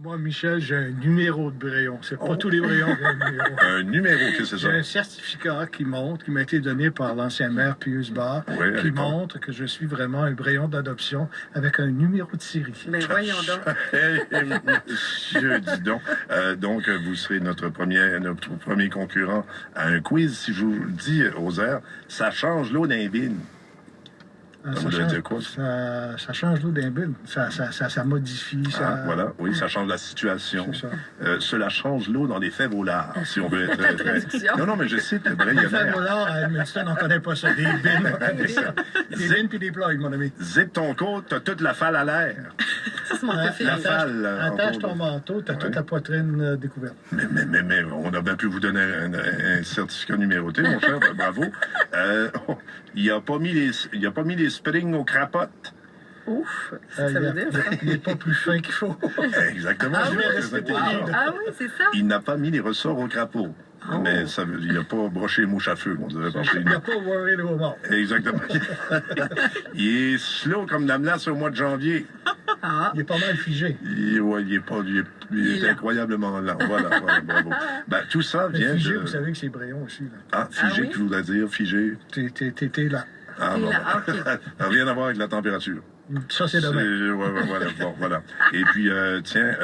Moi, Michel, j'ai un numéro de Braillon. C'est pas tous les Brayons qui ont un numéro. Un numéro, qu'est-ce que c'est ça? J'ai un certificat qui m'a été donné par l'ancien maire Pius Barr, qui montre que je suis vraiment un Braillon d'adoption avec un numéro de série. Mais voyons donc. Monsieur, dis donc. Donc, vous serez notre premier concurrent à un quiz. Si je vous dis, Rosaire, ça change l'eau d'un bin. Ça change l'eau d'un bin. Ça modifie. Voilà, oui, ça change la situation. Cela change l'eau dans les fèves au lard, si on veut être très... Non, mais je cite le Brayonnaire. Les fèves au lard, à Edmundston, on ne connaît pas ça. Des bins. Des bins puis des plugs, mon ami. Zip ton côte, t'as toute la falle à l'air. Ça, c'est mon préféré. La falle. Attache ton manteau, t'as toute la poitrine découverte. Mais on a bien pu vous donner un certificat numéroté, mon cher. Bravo. Il n'a pas mis les springs aux crapottes. Ouf, ça veut dire. Il n'est pas plus fin qu'il faut. Exactement. Ah oui, c'est ça. Il n'a pas mis les ressorts au crapaud. Mais il n'a pas broché les mouches à feu, on dirait par chez nous. Il n'a pas worry le homard. Exactement. Il est slow comme la menace au mois de janvier. Il est pas mal figé. Il est incroyablement lent. Voilà, bravo. Ben, tout ça vient figé, de... vous savez que c'est Braillon aussi. Là. Figé, que je voudrais dire, figé. T'es là. Ça n'a rien à voir avec la température. Ça, c'est demain. Voilà. Et puis, tiens,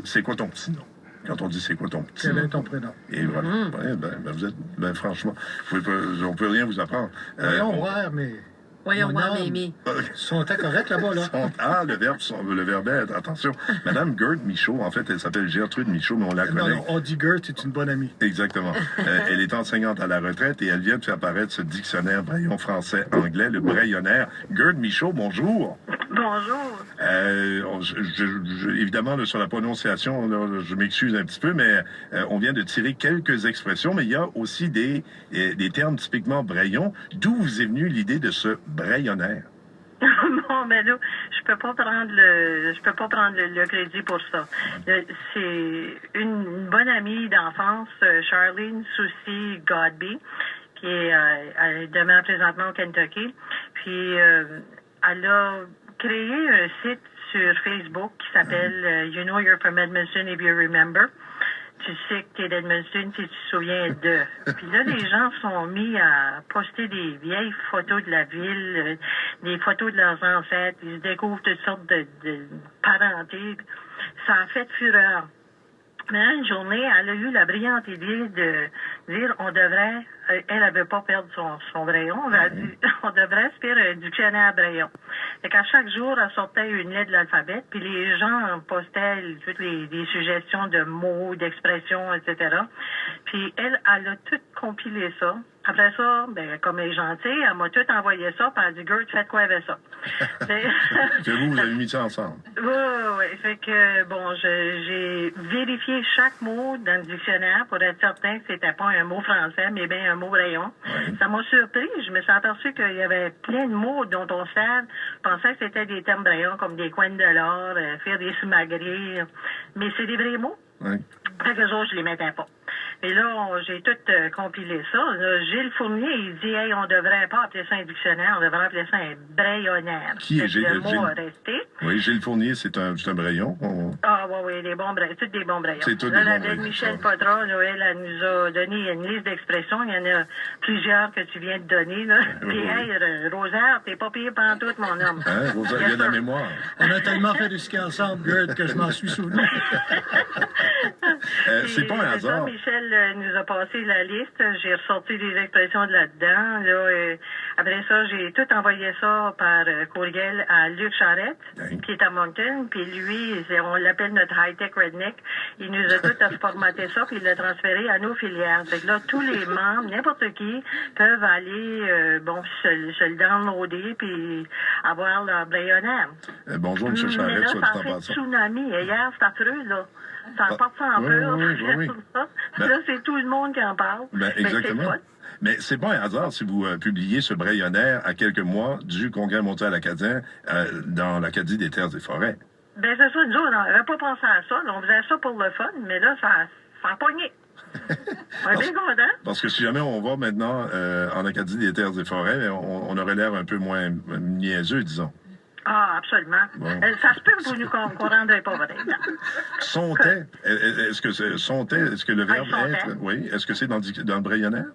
c'est quoi ton petit nom? Quand on dit c'est quoi ton petit nom? Quel est ton prénom? Et voilà. Vous êtes, franchement, on peut rien vous apprendre. Voyons voir, mais... Voyons voir, Mimi. Sont corrects là-bas, là? Le verbe être. Attention. Madame Gertrude Michaud, en fait, elle s'appelle Gertrude Michaud, mais on la connaît. Non, on dit Gertrude, c'est une bonne amie. Exactement. Elle est enseignante à la retraite et elle vient de faire apparaître ce dictionnaire Braillon français-anglais, le Brayonnaire. Gertrude Michaud, bonjour. Bonjour. Évidemment, là, sur la prononciation, là, je m'excuse un petit peu, mais on vient de tirer quelques expressions, mais il y a aussi des termes typiquement Braillon. D'où vous est venue l'idée de ce Brayonnaire? Non, mais là, je peux pas prendre le crédit pour ça. C'est une bonne amie d'enfance, Charlene Soucy Godby, qui est demeure présentement au Kentucky. Puis elle a créé un site sur Facebook qui s'appelle You Know You're from Edmundston if you remember. Tu sais que tu es d'Edmundston si tu te souviens de. Puis là, les gens sont mis à poster des vieilles photos de la ville, des photos de leurs ancêtres. Ils se découvrent toutes sortes de parentés. Ça a fait fureur. Mais une journée, elle a eu la brillante idée de dire on devrait, elle ne veut pas perdre son Braillon, on devrait se faire un dictionnaire Braillon. Fait qu'à chaque jour, elle sortait une lettre de l'alphabet, puis les gens postaient toutes des suggestions de mots, d'expressions, etc. Puis elle a tout compilé ça. Après ça, comme elle est gentille, elle m'a tout envoyé ça, puis elle a dit, Gert, faites quoi avec ça? Que vous avez mis ça ensemble. Oui. Fait que, j'ai vérifié chaque mot dans le dictionnaire pour être certain que c'était pas un mot français, mais bien un mot Braillon. Oui. Ça m'a surpris. Je me suis aperçu qu'il y avait plein de mots dont on pensait que c'était des termes Braillon, comme des coins de l'or, faire des sous-magris. Mais c'est des vrais mots. Oui. Fait que les autres, je les mettais pas. Et là, j'ai tout compilé ça. Là, Gilles Fournier, il dit, hey, on devrait pas appeler ça un dictionnaire, on devrait appeler ça un brayonnaire. Qui est Gilles? Le mot a resté. Oui, Gilles Fournier, c'est un braillon. Oui, des bons brayons, tous des bons brayons. C'est tout là, des la bons belle brayons. Michel Poitras, elle nous a donné une liste d'expressions. Il y en a plusieurs que tu viens de donner, là. Puis, hey, Rosaire, t'es pas payé pantoute, mon homme. Hein, Rosaire, il y a de la mémoire. On a tellement fait du ski ensemble, Gert, que je m'en suis souvenu. C'est pas un hasard. Michel nous a passé la liste. J'ai ressorti des expressions de là-dedans. Là, après ça, j'ai tout envoyé ça par courriel à Luc Charette, qui est à Moncton. Puis lui, on l'appelle notre high-tech redneck. Il nous a tout formaté ça, puis il l'a transféré à nos filières. Fait que là, tous les membres, n'importe qui, peuvent aller se le downloader puis avoir leur brayonnaire. Bonjour, M. Charette. Mais là, ça a fait tsunami. Hier, c'est affreux, là. Ça en porte sans peur. Oui. Là, c'est tout le monde qui en parle. Exactement. Mais c'est pas un hasard si vous publiez ce brayonnaire à quelques mois du Congrès mondial acadien dans l'Acadie des terres et forêts. C'est ça, nous autres, on n'avait pas pensé à ça. On faisait ça pour le fun, mais là, ça a pogné. On est bien content. Parce que si jamais on va maintenant en Acadie des terres et forêts, on aurait l'air un peu moins niaiseux, disons. Ah, absolument. Bon. Ça se peut pour nous qu'on ne rendrait pas, par exemple. Sontait. Est-ce que sontait, est-ce que le verbe sontait. être, oui, est-ce que c'est dans le Brayonnaire?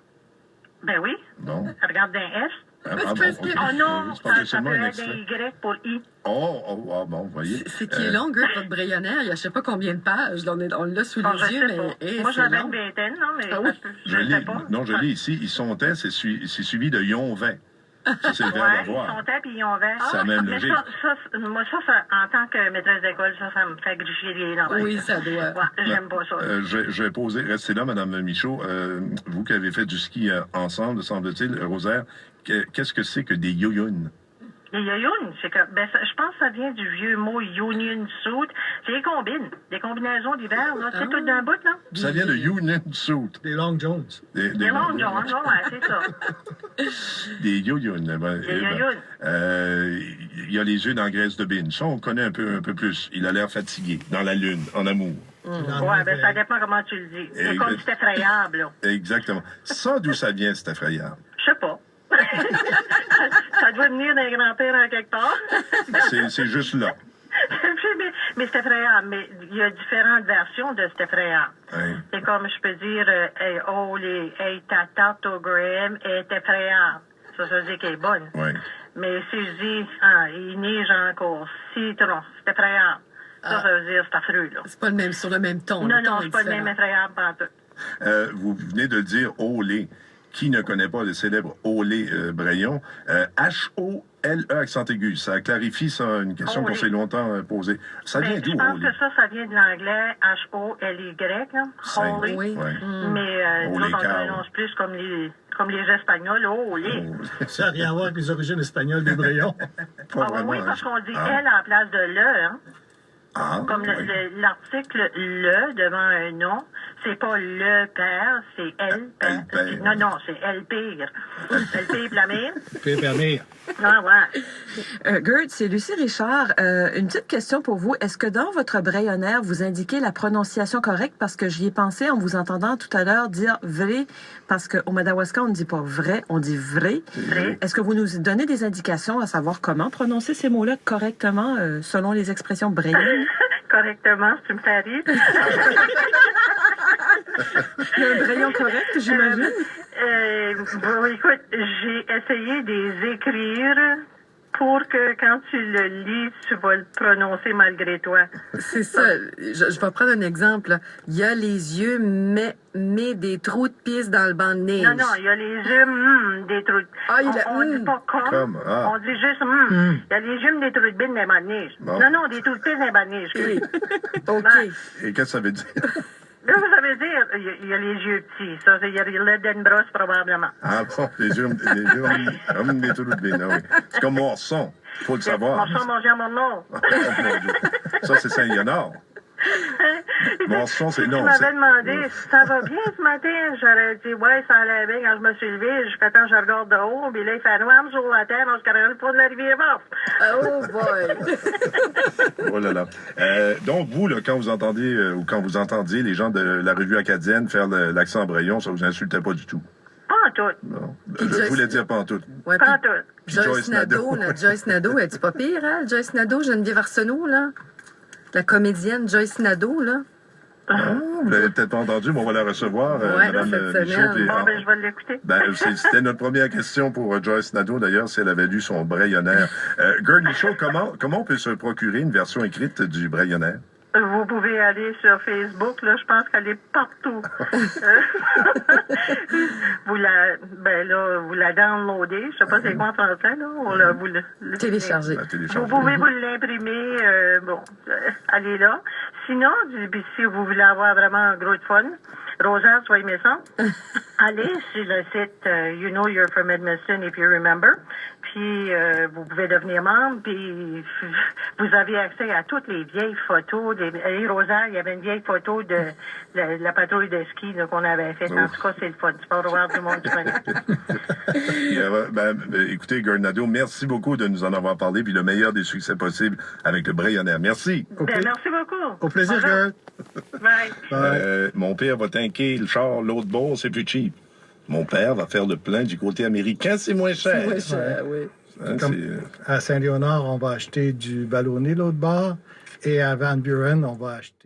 Ben oui. Bon. Regarde d'un S. Ah, bon, ok. Oh non, Je pensais ça seulement peut un être d'un extrait. Y pour I. Bon, vous voyez. C'est qui est long, Gert, votre Brayonnaire. Il y a je sais pas combien de pages. Là, on l'a sous Bon, les je yeux, sais pas. mais Moi, c'est j'avais long. une vingtaine, non, mais Ah oui? je ne sais pas. Non, je lis ici. Ils sontaient, c'est suivi de yonvent. Ça, c'est le verbe Ouais, avoir. ils sontaient puis ils ont vert. C'est la même Mais logique. moi, en tant que maîtresse d'école, ça me fait gricher les dents. Oui, ça doit. Ouais, j'aime pas ça. Je vais poser, restez là, Mme Michaud. Vous qui avez fait du ski ensemble, semble-t-il, Rosaire, qu'est-ce que c'est que des yo-youn? Les yo-youn, c'est que, je pense que ça vient du vieux mot union suit. C'est les combines, des combinaisons d'hiver, là. C'est tout d'un bout, là. Ça vient de Union Suit. Des Long Jones. Des longs John, ouais, c'est ça. Des yo-youn. Des yo-youn. Il y a les yeux dans la graisse de bine. Ça, on connaît un peu plus. Il a l'air fatigué, dans la lune, en amour. Ouais, ça dépend comment tu le dis. C'est comme c'est effrayable, là. Exactement. Ça, d'où ça vient, c'est effrayable? Je sais pas. Ça doit venir d'un grand-père en quelque part. C'est juste là. mais c'est effrayable. Mais il y a différentes versions de cet effrayable. Ouais. C'est comme je peux dire, ta tarte au Graham est effrayable. Ça veut dire qu'elle est bonne. Ouais. Mais si je dis, il neige encore, citron, c'est effrayable. Ça veut dire c'est affreux, là. C'est pas le même, sur le même ton. Non, le ton non, est c'est pas le différent. même effrayable pantoute. Vous venez de le dire, Olé. Qui ne connaît pas le célèbre Olé Brayon? H-O-L-E accent aigu. Ça clarifie ça, une question qu'on Olé. s'est longtemps posée. Ça vient d'où, Je pense Olé? que ça vient de l'anglais H-O-L-Y, là. Holy. Oui. Ouais. Mais nous, Olé on le cow. prononce plus comme les Espagnols, Olé. Ça n'a rien à voir avec les origines espagnoles des Brayons. Pas Ah vraiment, oui, hein? parce qu'on dit Ah. elle à la place de le, hein. Ah, Comme oui. l'article le devant un nom, c'est pas le père, c'est elle père. Elle père. Non, c'est elle pire. Elle pire la mère. Puis permis. Ah ouais. Gert, c'est Lucie Richard. Une petite question pour vous. Est-ce que dans votre Brayonnaire, vous indiquez la prononciation correcte? Parce que j'y ai pensé en vous entendant tout à l'heure dire vrai, parce qu'au Madawaska, on ne dit pas vrai, on dit vrai. Vrai. Est-ce que vous nous donnez des indications à savoir comment prononcer ces mots-là correctement selon les expressions brayonnes? Correctement, tu me fais rire. Il y a un Brayon correct, j'imagine? Bon, écoute, j'ai essayé de les écrire pour que quand tu le lis, tu vas le prononcer malgré toi. C'est ça. Je vais prendre un exemple. Là. Il y a les yeux, mais des trous de pisse dans le banc de neige. Non, il y a les yeux, des trous de... Ah, il a- on dit pas Comme, ah. on dit juste, Il y a les yeux, des trous de bine dans les bancs de neige. Bon. Non, des trous de pisse dans les bancs de neige. Oui. OK. Et qu'est-ce que ça veut dire? Là, ça veut dire, il y a les yeux petits. Ça, il y a l'Edenbross, probablement. Ah bon, les yeux comme des trous de bine, ah oui. C'est comme Morson, il faut le savoir. Mon sang mangé à mon nom. Oh, mon Dieu. Ça, c'est Saint-Léonard. Morson, c'est Tu non. m'avais demandé, ça va bien ce matin? J'aurais dit, ouais, ça allait bien quand je me suis levé. Jusqu'à temps, je regarde de haut. Puis là, il fait noir sur la terre. On se carrément pas de la rivière morte. Oh boy! Oh là là. Donc, vous, là, quand vous entendez ou quand vous entendiez les gens de la revue acadienne faire l'accent Brayon, ça vous insultait pas du tout? Pas en tout. Non. Puis Je Joyce- voulais dire pas en tout. Ouais, Pas en puis tout. Puis Joyce Nadeau, notre Joyce Nadeau, es-tu pas pire, hein? Joyce Nadeau, Geneviève Arsenault, là? La comédienne Joyce Nadeau, là? Vous l'avez peut-être pas entendu, mais on va la recevoir, Ouais, Mme cette Michaud. semaine. puis, Bon, ben, je vais l'écouter. C'était notre première question pour Joyce Nadeau, d'ailleurs, si elle avait lu son Brayonnaire. Gert Michaud, comment on peut se procurer une version écrite du Brayonnaire? Vous pouvez aller sur Facebook, là, je pense qu'elle est partout. Vous la downloadez, je sais pas c'est quoi en français, là, vous le Téléchargé. La Vous télécharger. pouvez vous l'imprimer, allez là. Sinon, si vous voulez avoir vraiment un gros de fun, Rosaire, soyez méchant, allez sur le site You Know You're from Edmundston if you remember. Puis vous pouvez devenir membre, puis vous avez accès à toutes les vieilles photos. Rosaire, il y avait une vieille photo de la patrouille de ski là, qu'on avait faite. En tout cas, c'est le fun. Tu peux revoir du monde qui connaît. Écoutez, Gert Nadeau, merci beaucoup de nous en avoir parlé, puis le meilleur des succès possibles avec le Brayonnaire. Merci. Merci beaucoup. Au plaisir, Bonjour. Gert. Bye. Mon père va tanker le char, l'autre bord, c'est plus cheap. Mon père va faire le plein du côté américain, c'est moins cher. Ouais, oui. Hein, à Saint-Léonard, on va acheter du ballonné l'autre bord. Et à Van Buren, on va acheter...